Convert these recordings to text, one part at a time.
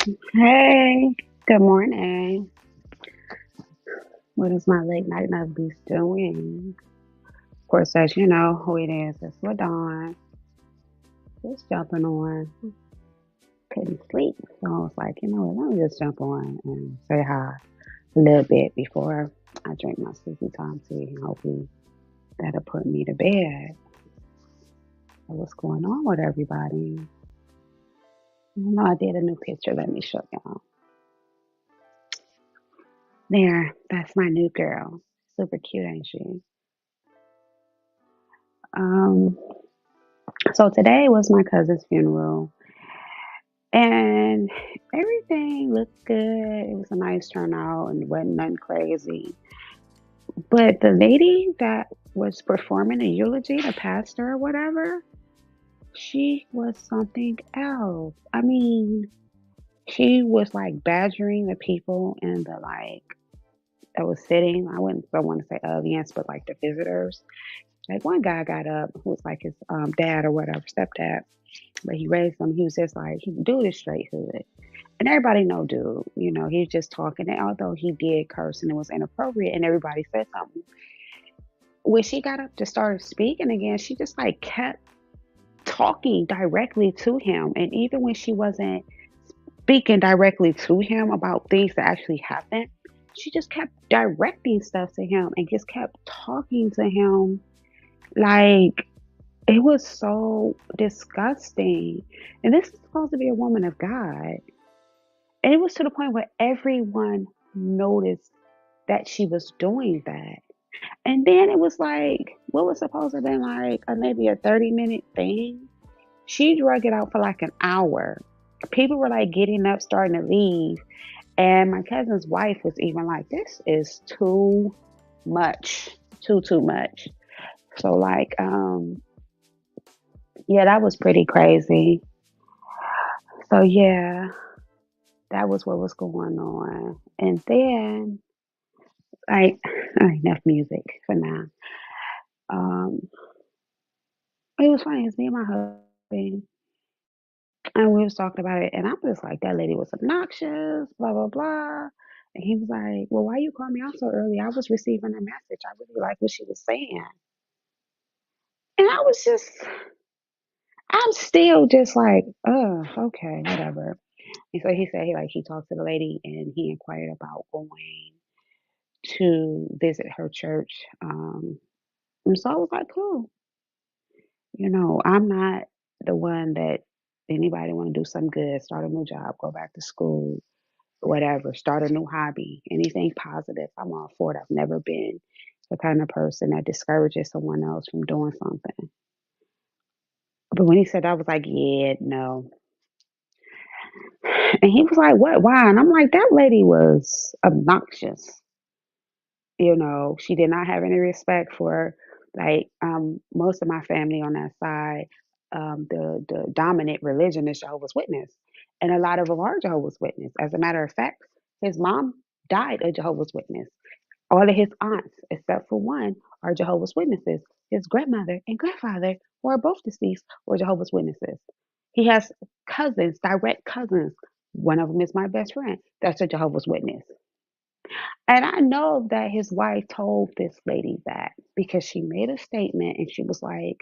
Hey, good morning. What is my late night beast doing? Of course, as you know who it is, it's LaDawn. Just jumping on. Couldn't sleep. So I was like, you know what, let me just jump on and say hi a little bit before I drink my sleepy time tea. And hopefully that'll put me to bed. So what's going on with everybody? I know I did a new picture. Let me show y'all. There, that's my new girl. Super cute, ain't she? Um, so today was my cousin's funeral. And everything looked good. It was a nice turnout and wasn't nothing crazy. But the lady that was performing the eulogy, the pastor or whatever, she was something else. I mean, she was like badgering the people in the that was sitting. I wouldn't don't want to say audience, but like the visitors. Like one guy got up who was like his dad or whatever, stepdad. But he raised him. He was just like, he dude is straight hood. And everybody know dude, he's just talking. And although he did curse and it was inappropriate and everybody said something, when she got up to start speaking again, she just like kept talking directly to him. And even when she wasn't speaking directly to him about things that actually happened, she just kept directing stuff to him and just kept talking to him. Like, it was so disgusting. And this is supposed to be a woman of God. And it was to the point where everyone noticed that she was doing that. And then it was like, what was supposed to have been like maybe a 30-minute thing? She drug it out for like an hour. People were like getting up, starting to leave. And my cousin's wife was even like, this is too much. Too much. So yeah, that was pretty crazy. So yeah, that was what was going on. And then like enough music for now. Um, it was funny. It's me and my husband, and we was talking about it, and I was like, "That lady was obnoxious, blah blah blah." And he was like, "Well, why you call me out so early? I was receiving a message. I really like what she was saying." And I was just, I'm still just like, "Oh, okay, whatever." And so he said he talked to the lady and he inquired about going to visit her church. And so I was like, "Cool." I'm not the one that anybody want to do something good, start a new job, go back to school, whatever, start a new hobby, anything positive. I'm all for it. I've never been the kind of person that discourages someone else from doing something. But when he said that, I was like, yeah, no. And he was like, what? Why? And I'm like, that lady was obnoxious. She did not have any respect for most of my family on that side. The dominant religion is Jehovah's Witness, and a lot of them are Jehovah's Witness. As a matter of fact, his mom died a Jehovah's Witness. All of his aunts, except for one, are Jehovah's Witnesses. His grandmother and grandfather, who are both deceased, were Jehovah's Witnesses. He has cousins, direct cousins. One of them is my best friend. That's a Jehovah's Witness. And I know that his wife told this lady that because she made a statement and she was like,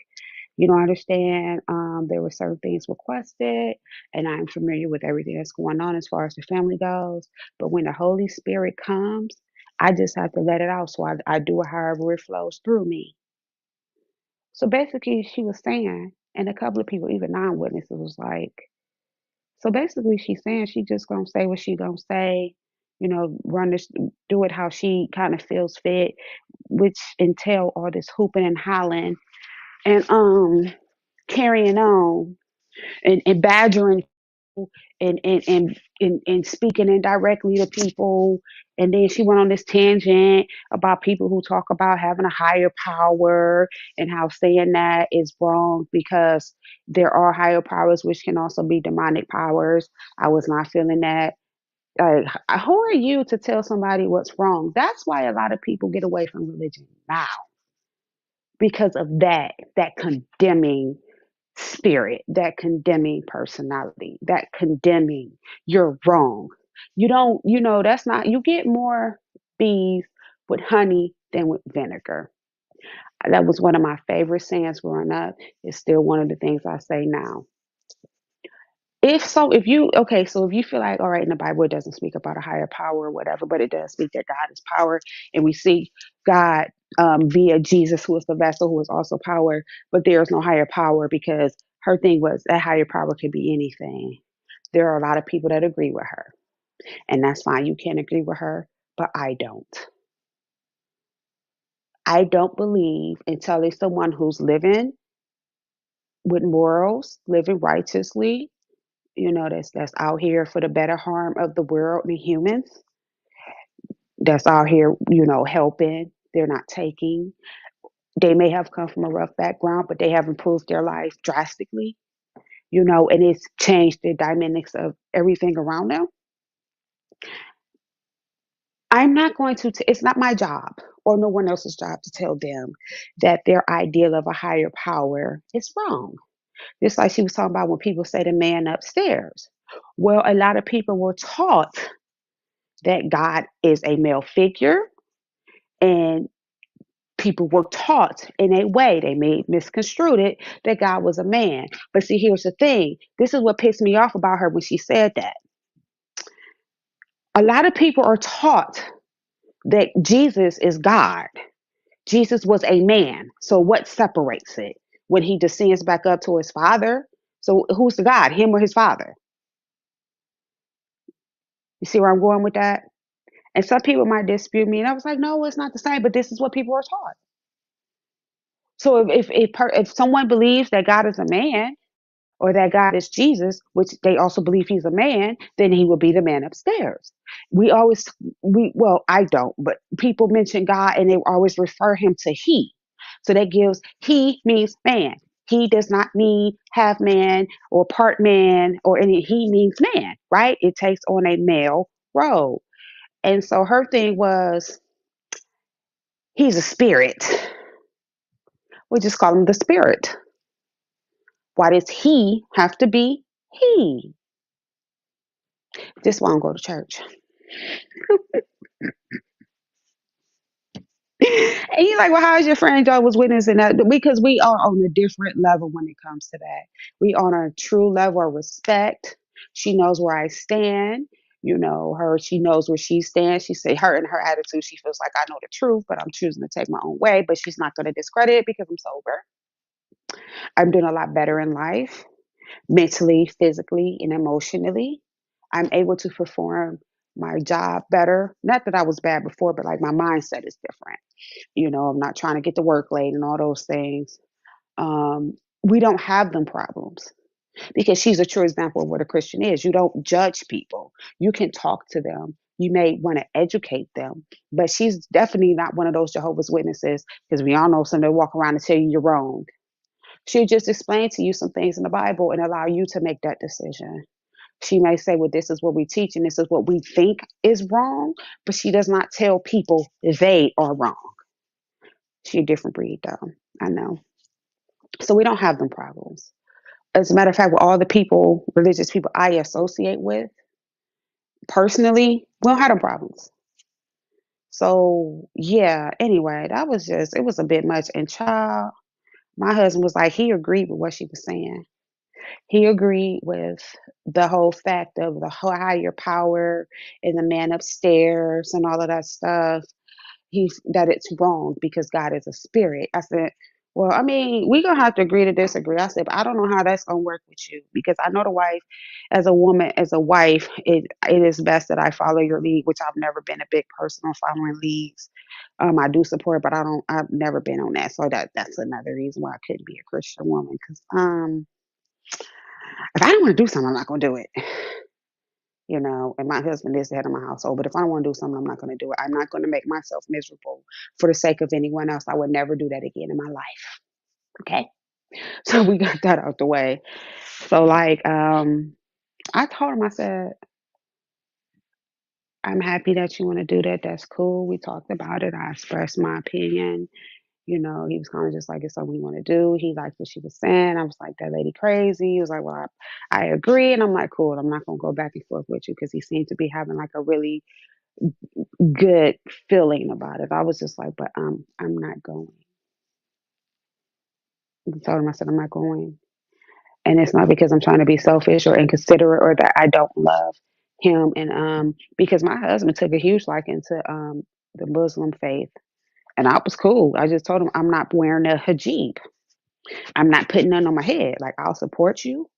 you don't understand. There were certain things requested, and I'm familiar with everything that's going on as far as the family goes. But when the Holy Spirit comes, I just have to let it out. So I do it however it flows through me. So basically, she was saying, and a couple of people, even non witnesses, was like, so basically, she's saying she just gonna say what she gonna say, run this, do it how she kind of feels fit, which entail all this hooping and hollering and carrying on and badgering and speaking indirectly to people. And then she went on this tangent about people who talk about having a higher power and how saying that is wrong because there are higher powers, which can also be demonic powers. I was not feeling that. Who are you to tell somebody what's wrong? That's why a lot of people get away from religion now because of that condemning. spirit, that condemning personality, that condemning, you're wrong. You don't, that's not, you get more bees with honey than with vinegar. That was one of my favorite sayings growing up. It's still one of the things I say now. So if you feel like, all right, in the Bible, it doesn't speak about a higher power or whatever, but it does speak that God is power, and we see God via Jesus, who is the vessel, who is also power, but there is no higher power because her thing was that higher power could be anything. There are a lot of people that agree with her, and that's fine. You can agree with her, but I don't. I don't believe until it's someone who's living with morals, living righteously, that's out here for the better harm of the world and humans, that's out here, helping. They're not taking. They may have come from a rough background, but they have improved their life drastically, and it's changed the dynamics of everything around them. I'm not going to, it's not my job or no one else's job to tell them that their ideal of a higher power is wrong. Just like she was talking about when people say the man upstairs. Well, a lot of people were taught that God is a male figure, and people were taught in a way, they may misconstrued it, that God was a man. But see, here's the thing. This is what pissed me off about her when she said that. A lot of people are taught that Jesus is God. Jesus was a man. So what separates it? When he descends back up to his father. So who's the God, him or his father? You see where I'm going with that? And some people might dispute me. And I was like, no, it's not the same. But this is what people are taught. So if someone believes that God is a man, or that God is Jesus, which they also believe he's a man, then he will be the man upstairs. We always, well, I don't, but people mention God and they always refer him to he. So that gives, he means man. He does not mean half man or part man or any, he means man, right? It takes on a male role. And so her thing was, he's a spirit. We just call him the spirit. Why does he have to be he? Just won't go to church. And he's like, well, how's your friend Jehovah's Witness? And that, because we are on a different level when it comes to that. We on a true level of respect. She knows where I stand. Her, she knows where she stands. She say her and her attitude, she feels like I know the truth, but I'm choosing to take my own way. But she's not going to discredit it because I'm sober. I'm doing a lot better in life, mentally, physically, and emotionally. I'm able to perform my job better. Not that I was bad before, but like my mindset is different. I'm not trying to get to work late and all those things. We don't have them problems because she's a true example of what a Christian is. You don't judge people. You can talk to them. You may want to educate them, but she's definitely not one of those Jehovah's Witnesses because we all know some they walk around and tell you you're wrong. She'll just explain to you some things in the Bible and allow you to make that decision. She may say, well, this is what we teach and this is what we think is wrong, but she does not tell people they are wrong. She a different breed, though. I know. So we don't have them problems. As a matter of fact, with all the people, religious people I associate with, personally, we don't have them problems. So yeah, anyway, that was just, it was a bit much. And child, my husband was like, he agreed with what she was saying. He agreed with the whole fact of the higher power and the man upstairs and all of that stuff. He's that it's wrong because God is a spirit. I said, well, I mean, we're gonna have to agree to disagree. I said, but I don't know how that's gonna work with you because I know the wife, as a woman, as a wife, it is best that I follow your lead, which I've never been a big person on following leads. I do support, but I've never been on that. So that's another reason why I couldn't be a Christian woman. Because if I don't want to do something, I'm not gonna do it. And my husband is the head of my household. But if I don't want to do something, I'm not going to do it. I'm not going to make myself miserable for the sake of anyone else. I would never do that again in my life. Okay. So we got that out the way. So like, I told him, I said, I'm happy that you want to do that. That's cool. We talked about it. I expressed my opinion. He was kind of just like, it's something we want to do. He liked what she was saying. I was like, that lady crazy. He was like, well, I agree. And I'm like, cool. I'm not going to go back and forth with you because he seemed to be having like a really good feeling about it. I was just like, but I'm not going. I told him, I said, I'm not going. And it's not because I'm trying to be selfish or inconsiderate or that I don't love him. And because my husband took a huge liking to the Muslim faith. And I was cool. I just told him I'm not wearing a hijab. I'm not putting none on my head. Like I'll support you.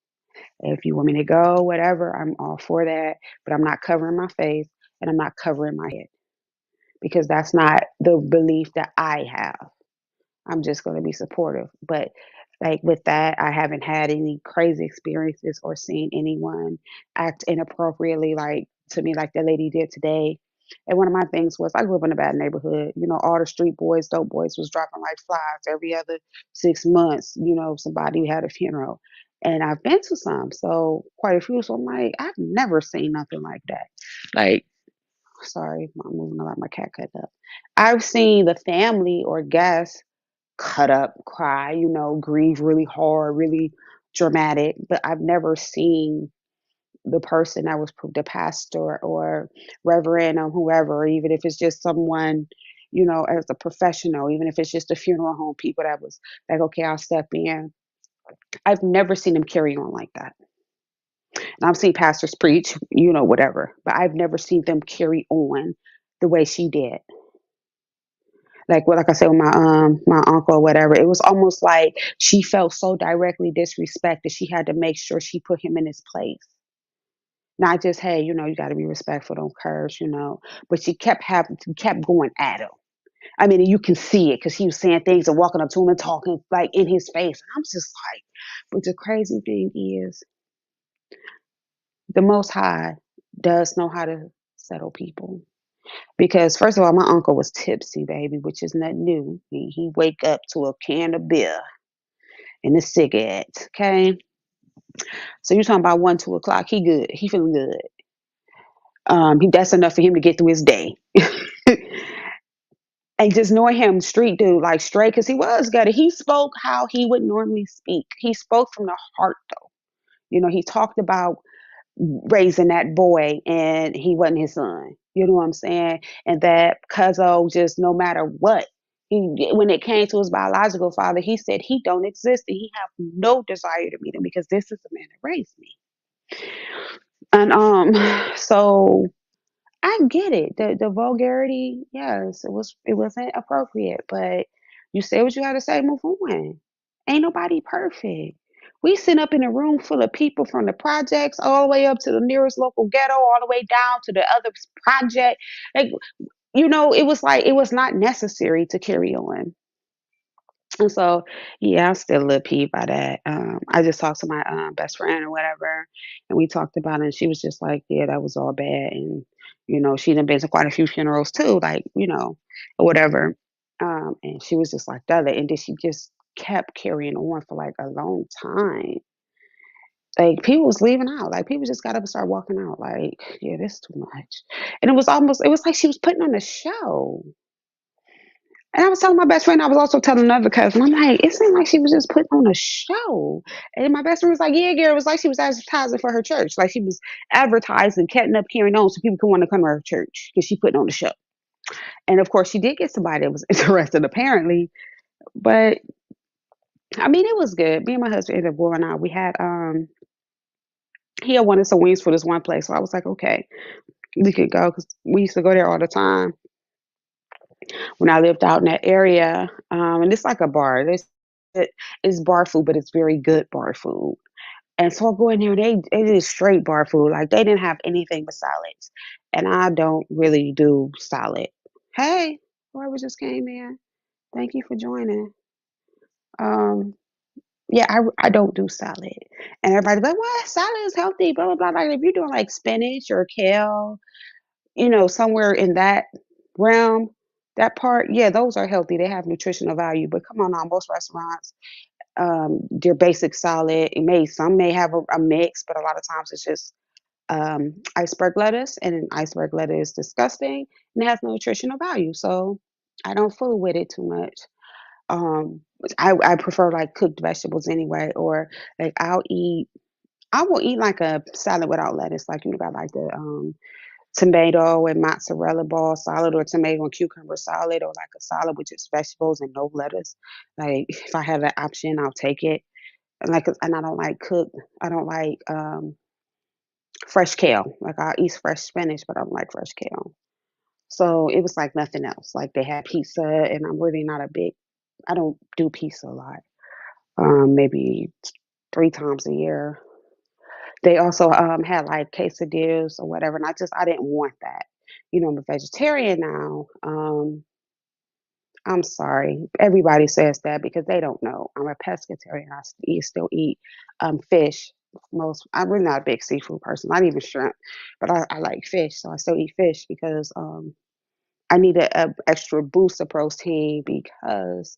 If you want me to go, whatever, I'm all for that. But I'm not covering my face and I'm not covering my head because that's not the belief that I have. I'm just going to be supportive. But like with that, I haven't had any crazy experiences or seen anyone act inappropriately like to me like that lady did today. And one of my things was I grew up in a bad neighborhood. All the street boys, dope boys was dropping like flies every other 6 months. Somebody had a funeral. And I've been to some, so quite a few. So I'm like, I've never seen nothing like that. Like, sorry, I'm moving a lot. My cat cut up. I've seen the family or guests cut up, cry, grieve really hard, really dramatic. But I've never seen the person that was the pastor or reverend or whoever, even if it's just someone, as a professional, even if it's just a funeral home people that was like, okay, I'll step in. I've never seen them carry on like that. And I've seen pastors preach, whatever, but I've never seen them carry on the way she did. Like I said with my uncle or whatever, it was almost like she felt so directly disrespected. She had to make sure she put him in his place. Not just, hey, you got to be respectful, don't curse, but she kept going at him. I mean, and you can see it because he was saying things and walking up to him and talking like in his face. And I'm just like, but the crazy thing is, the Most High does know how to settle people. Because first of all, my uncle was tipsy, baby, which is nothing new. He wake up to a can of beer and a cigarette. Okay, so you're talking about 1, 2 o'clock. He good. He feeling good. That's enough for him to get through his day. And just knowing him, street dude, like straight, because he was gutted. He spoke how he would normally speak. He spoke from the heart, though. He talked about raising that boy and he wasn't his son. You know what I'm saying? And that Cuzzo just no matter what. When it came to his biological father, he said he don't exist and he have no desire to meet him because this is the man that raised me. And so I get it. The vulgarity, yes, it wasn't appropriate, but you say what you gotta say, move on. Ain't nobody perfect. We sit up in a room full of people from the projects all the way up to the nearest local ghetto, all the way down to the other project. Like, it was like it was not necessary to carry on. And so, yeah, I'm still a little peeved by that. I just talked to my best friend or whatever, and we talked about it. And she was just like, "Yeah, that was all bad." And she done been to quite a few funerals too, like or whatever. And she was just like that, and then she just kept carrying on for like a long time. Like people was leaving out, like people just got up and started walking out. Like, yeah, this is too much. And it was like she was putting on a show. And I was telling my best friend, I was also telling another cousin, I'm like, it seemed like she was just putting on a show. And my best friend was like, yeah, Gary, it was like she was advertising for her church. Like she was advertising, cutting up, carrying on so people could want to come to her church because she putting on the show. And of course, she did get somebody that was interested, apparently. But I mean, it was good. Me and my husband ended up going out. He had wanted some wings for this one place. So I was like, okay, we could go because we used to go there all the time when I lived out in that area. And it's like a bar. It's bar food, but it's very good bar food. And so I go in there, they did straight bar food. Like they didn't have anything but salads. And I don't really do salad. Hey, whoever just came in, thank you for joining. Um, yeah, I don't do salad. And everybody's like, what? Salad is healthy, blah, blah, blah. Like if you're doing like spinach or kale, somewhere in that realm, that part, yeah, those are healthy. They have nutritional value. But come on now, most restaurants, their basic salad, some may have a mix, but a lot of times it's just iceberg lettuce, and an iceberg lettuce is disgusting and it has no nutritional value. So I don't fool with it too much. I prefer like cooked vegetables anyway, or like I will eat like a salad without lettuce, like you got like the tomato and mozzarella ball salad, or tomato and cucumber salad, or like a salad with just vegetables and no lettuce. Like if I have that option, I'll take it. And I don't like cooked. I don't like fresh kale. Like I eat fresh spinach, but I don't like fresh kale. So it was like nothing else. Like they had pizza, and I'm really not a big. I don't do pizza a lot. Maybe 3 times a year. They also had like quesadillas or whatever, and I didn't want that. I'm a vegetarian now. I'm sorry. Everybody says that because they don't know. I'm a pescatarian. Still eat fish. I'm really not a big seafood person, not even shrimp, but I like fish, so I still eat fish because I need a extra boost of protein because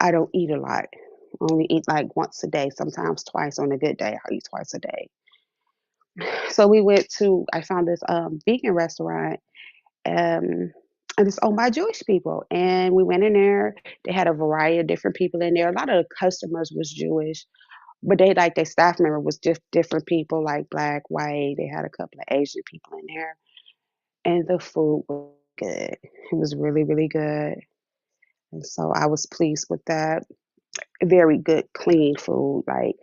I don't eat a lot. I only eat like once a day, sometimes twice on a good day. I eat twice a day. So I found this vegan restaurant, um, and it's owned by Jewish people. And we went in there. They had a variety of different people in there. A lot of the customers was Jewish, but they like their staff member was just different people, like black, white. They had a couple of Asian people in there, and the food was good. It was really, really good. And so I was pleased with that. Very good, clean food. Like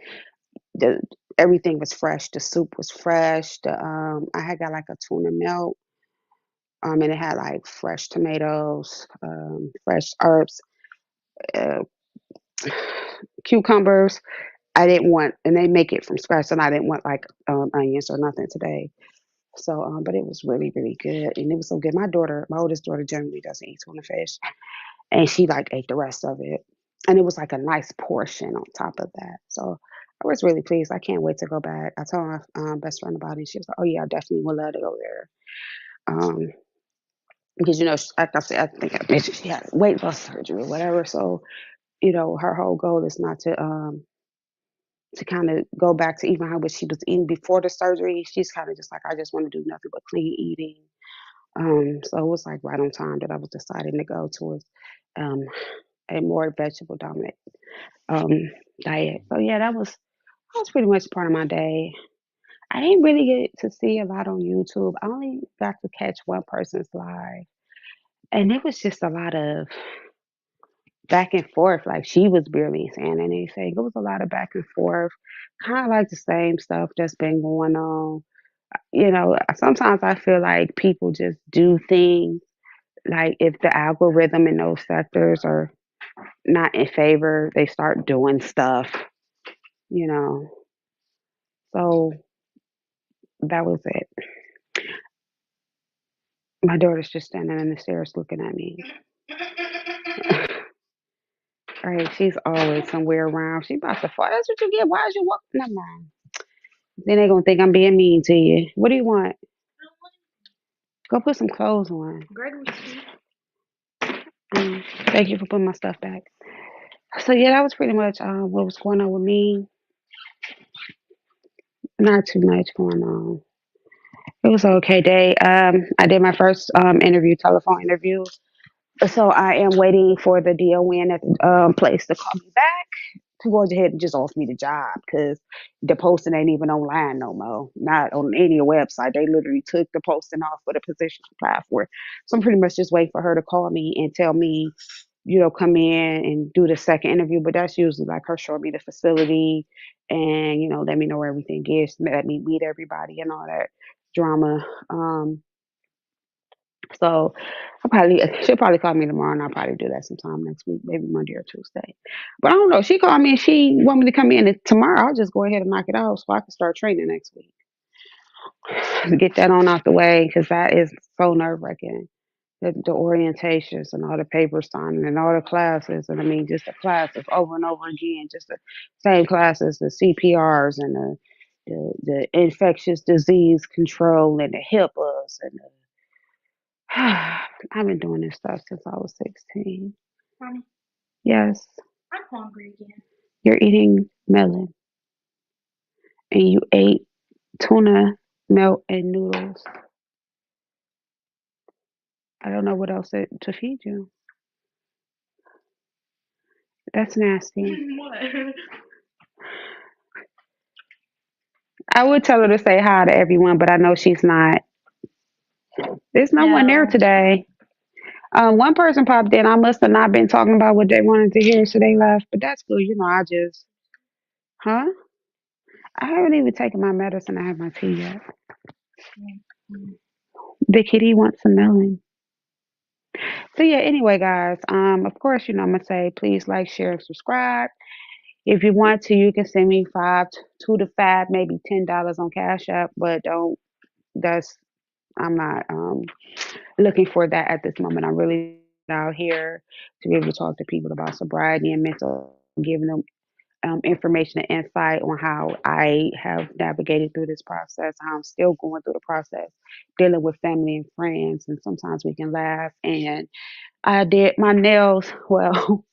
the everything was fresh. The soup was fresh. I had got like a tuna melt. And it had like fresh tomatoes, fresh herbs, uh, cucumbers. I didn't want, and they make it from scratch, and I didn't want like onions or nothing today. So, but it was really, really good, and it was so good. My oldest daughter, generally doesn't eat tuna fish, and she like ate the rest of it, and it was like a nice portion on top of that. So, I was really pleased. I can't wait to go back. I told my best friend about it. She was like, "Oh yeah, I definitely would love to go there." Um, because like I said, I think I mentioned she had weight loss surgery or whatever. So her whole goal is not to kind of go back to even how what she was eating before the surgery. She's kind of just like, I just want to do nothing but clean eating. So it was like right on time that I was deciding to go towards um, a more vegetable dominant um, diet. So yeah, that was pretty much part of my day. I didn't really get to see a lot on YouTube. I only got to catch one person's live, and it was just a lot of back and forth. Like she was barely saying anything. It was a lot of back and forth, kind of like the same stuff that's been going on. Sometimes I feel like people just do things like if the algorithm in those sectors are not in favor, they start doing stuff, you know. So that was it. My daughter's just standing in the stairs looking at me. Right, she's always somewhere around. She about to fall. That's what you get. Why is you walking? Never mind. Then they gonna think I'm being mean to you. What do you want? Go put some clothes on. Thank you for putting my stuff back. So yeah, that was pretty much what was going on with me. Not too much going on. It was an okay day. I did my first telephone interview. So I am waiting for the DON at the place to call me back to go ahead and just offer me the job because the posting ain't even online no more. Not on any website. They literally took the posting off for the position I applied for. So I'm pretty much just waiting for her to call me and tell me, come in and do the second interview. But that's usually like her showing me the facility and, let me know where everything is, let me meet everybody and all that drama. So she'll probably call me tomorrow, and I'll probably do that sometime next week, maybe Monday or Tuesday. But I don't know. She called me and she want me to come in and tomorrow. I'll just go ahead and knock it out so I can start training next week. Get that on out the way because that is so nerve wracking. The orientations and all the paper signing and all the classes, and I mean just the classes over and over again, just the same classes, the CPRs and the infectious disease control and the HIPAAs and the I've been doing this stuff since I was 16. Mommy, yes. I'm hungry again. You're eating melon and you ate tuna melt and noodles. I don't know what else to feed you. That's nasty. I would tell her to say hi to everyone, but I know she's not. There's no one there No. today. One person popped in. I must have not been talking about what they wanted to hear, so they left. But that's cool. I just, huh? I haven't even taken my medicine. I have my tea yet. The kitty wants some melon. So yeah. Anyway, guys. Of course, I'm gonna say please like, share, and subscribe. If you want to, you can send me five, $2 to 5, maybe $10 on Cash App. But don't. That's I'm not looking for that at this moment. I'm really out here to be able to talk to people about sobriety and mental, giving them information and insight on how I have navigated through this process, how I'm still going through the process, dealing with family and friends, and sometimes we can laugh. And I did my nails. Well,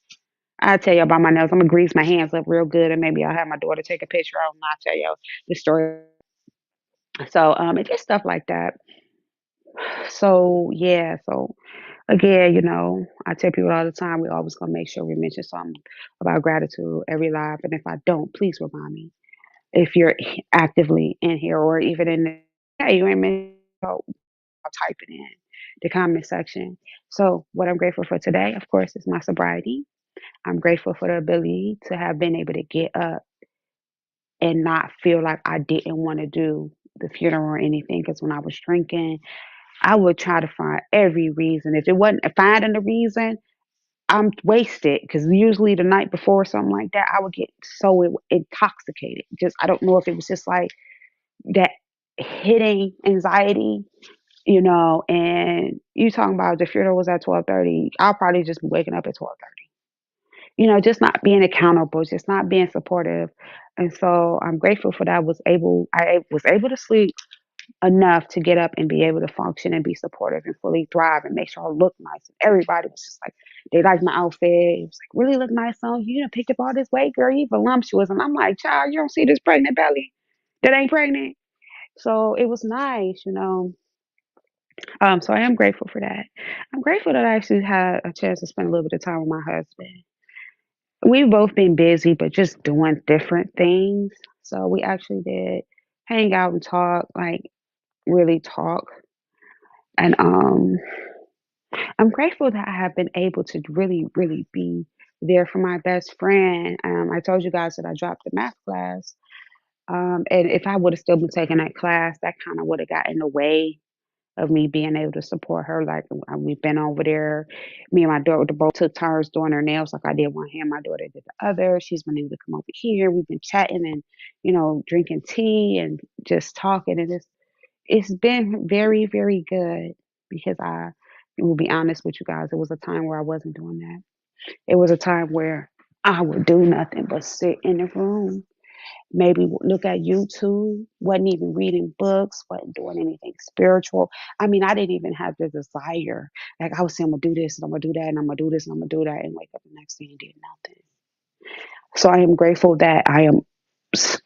I'll tell you about my nails. I'm gonna grease my hands up real good, and maybe I'll have my daughter take a picture of them. And I'll tell you the story. So, it's just stuff like that. So yeah, so again, I tell people all the time, we always gonna make sure we mention something about gratitude every live. And if I don't, please remind me. If you're actively in here or even in the, hey, you ain't mentioned, I'll type it in the comment section. So what I'm grateful for today, of course, is my sobriety. I'm grateful for the ability to have been able to get up and not feel like I didn't want to do the funeral or anything. Because when I was drinking, I would try to find every reason. If it wasn't finding the reason, I'm wasted because usually the night before or something like that, I would get so intoxicated. Just I don't know if it was just like that hitting anxiety, And you talking about the funeral was at 12:30. I'll probably just be waking up at 12:30. Just not being accountable, just not being supportive. And so I'm grateful for that. I was able to sleep enough to get up and be able to function and be supportive and fully thrive and make sure I look nice. And everybody was just like, they liked my outfit. It was like, really look nice on you. You done picked up all this weight, girl. You voluptuous. And I'm like, child, you don't see this pregnant belly that ain't pregnant. So it was nice. So I am grateful for that. I'm grateful that I actually had a chance to spend a little bit of time with my husband. We've both been busy, but just doing different things. So we actually did hang out and talk, like really talk. And I'm grateful that I have been able to really, really be there for my best friend. I told you guys that I dropped the math class. And if I would have still been taking that class, that kind of would have got in the way of me being able to support her. Like we've been over there. Me and my daughter both took turns doing her nails. Like I did one hand, my daughter did the other. She's been able to come over here. We've been chatting and drinking tea and just talking. And it's been very, very good because I will be honest with you guys. It was a time where I wasn't doing that. It was a time where I would do nothing but sit in the room, maybe look at YouTube, wasn't even reading books, wasn't doing anything spiritual. I mean, I didn't even have the desire. Like I was saying, I'm gonna do this and I'm gonna do that and I'm gonna do this and I'm gonna do that and wake up the next day and did nothing. So I am grateful that I am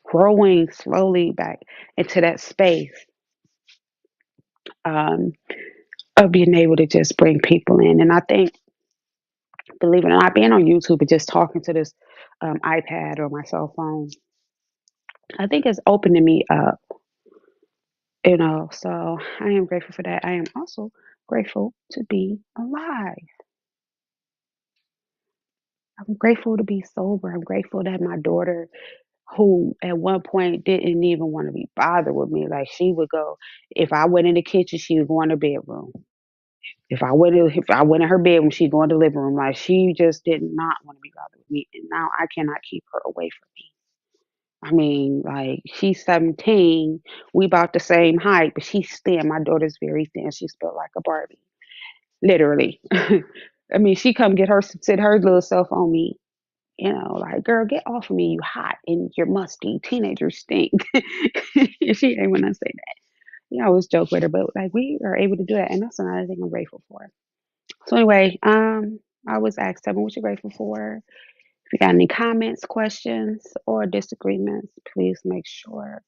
growing slowly back into that space. Um, of being able to just bring people in. And I think, believe it or not, being on YouTube and just talking to this iPad or my cell phone, I think it's opening me up. So I am grateful for that. I am also grateful to be alive. I'm grateful to be sober. I'm grateful that my daughter, who at one point didn't even want to be bothered with me, like she would go, if I went in the kitchen, she would go in the bedroom. If I went in her bedroom, she'd go in the living room. Like she just did not want to be bothered with me. And now I cannot keep her away from me. I mean, like she's 17. We about the same height, but she's thin. My daughter's very thin. She's built like a Barbie. Literally. I mean, she come get her sit her little self on me. Like, girl, get off of me. You hot and you're musty. Teenagers stink. She ain't when I say that. I always joke with her, but like we are able to do that, and that's another thing I'm grateful for. So anyway, I was asked, tell me what you're grateful for. If you got any comments, questions, or disagreements, please make sure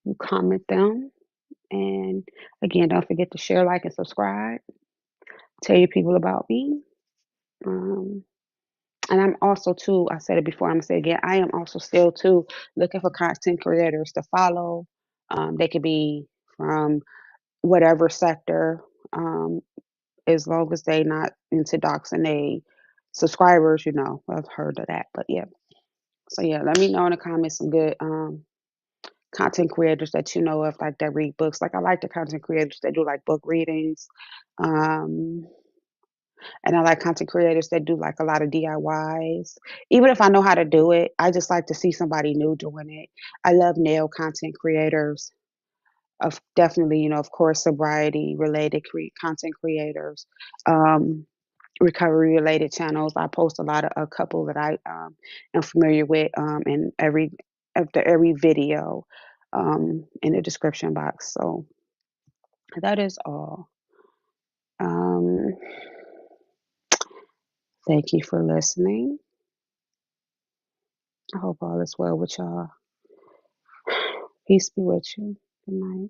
you comment them. And again, don't forget to share, like, and subscribe. Tell your people about me. Um, And I'm also too, I said it before, I'm gonna say it again, I am also still too looking for content creators to follow. They could be from whatever sector, um, as long as they not into doxing they subscribers, I've heard of that. But yeah. So yeah, let me know in the comments some good content creators that you know of, like that read books. Like I like the content creators that do like book readings. Um, and I like content creators that do like a lot of DIYs. Even if I know how to do it, I just like to see somebody new doing it. I love nail content creators. Of definitely, of course, sobriety related content creators, recovery related channels. I post a couple that I am familiar with, in after every video, in the description box. So that is all. Um, thank you for listening. I hope all is well with y'all. Peace be with you. Good night.